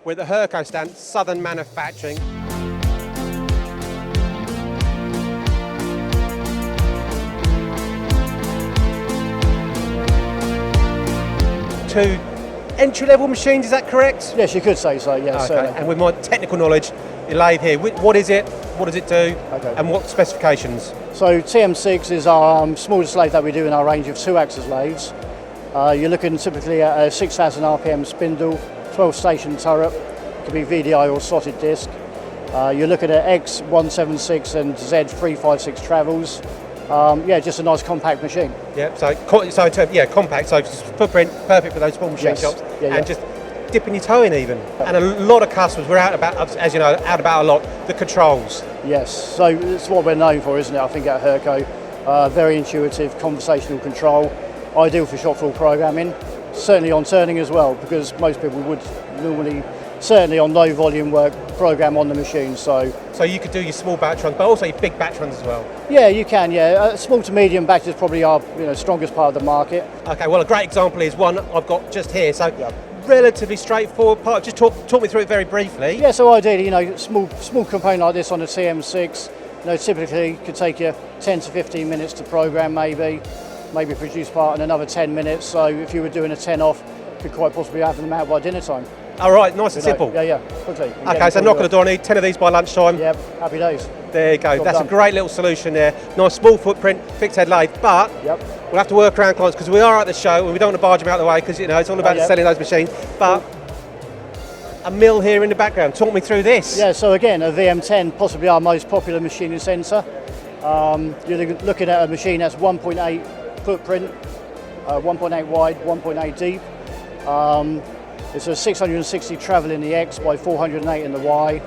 We're at the Hurco stand, Southern Manufacturing. Two entry-level machines, is that correct? Yes, you could say so, yes, Okay. certainly. And with my technical knowledge, your lathe here, what is it, what does it do, and what specifications? So TM6 is our smallest lathe that we do in our range of 2-axis lathes. You're looking typically at a 6,000 RPM spindle, 12-station turret, could be VDI or slotted disc. You're looking at X176 and Z356 travels. Yeah, just a nice compact machine. Yeah, compact, so footprint, perfect for those small machine shops, and just dipping your toe in even. And a lot of customers, we're out about, as you know, out about a lot, the controls. Yes, so it's what we're known for, isn't it, I think at Hurco. Very intuitive, conversational control, ideal for shop floor programming, certainly on turning as well, because most people would normally, certainly on low volume work, program on the machine. So you could do your small batch runs, but also your big batch runs as well. Yeah, you can. Yeah, small to medium batch is probably our strongest part of the market. Okay, well a great example is one I've got just here. So relatively straightforward part. Just talk me through it very briefly. Yeah, so ideally, small component like this on a TM6, typically could take you 10 to 15 minutes to program, maybe produce part in another 10 minutes. So if you were doing a 10 off, could quite possibly have them out by dinner time. All right, nice and simple. Yeah, quickly. Okay, so knock on the door, I need 10 of these by lunchtime. Yeah, happy days. There you go, that's done. a great little solution there. Nice small footprint, fixed head lathe, but we'll have to work around clients because we are at the show and we don't want to barge them out of the way because it's all about selling those machines. But a mill here in the background, talk me through this. Yeah, so again, a VM10, possibly our most popular machine in Centre. You're looking at a machine that's 1.8 footprint, 1.8 wide, 1.8 deep. It's a 660 travel in the X by 408 in the Y,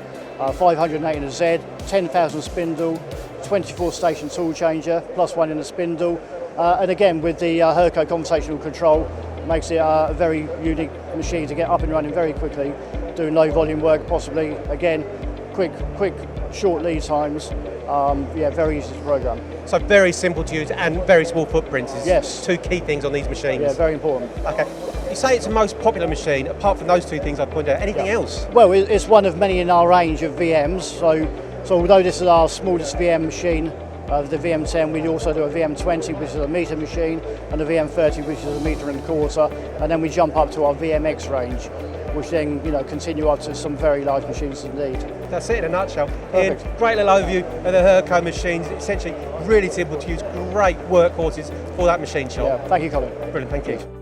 508 in the Z, 10,000 spindle, 24 station tool changer, plus one in the spindle. And again, with the Hurco conversational control, makes it a very unique machine to get up and running very quickly, doing low volume work possibly. Again, quick, short lead times. Very easy to program. So very simple to use and very small footprints is two key things on these machines. Yeah, very important. Okay. You say it's the most popular machine, apart from those two things I pointed out, anything else? Well, it's one of many in our range of VMs. So although this is our smallest VM machine, the VM10, we also do a VM20, which is a metre machine, and a VM30, which is a metre and a quarter, and then we jump up to our VMX range, which then continue up to some very large machines indeed. That's it in a nutshell. Ian, great little overview of the Hurco machines. Essentially, really simple to use, great workhorses for that machine shop. Yeah, thank you, Colin. Brilliant, thank you.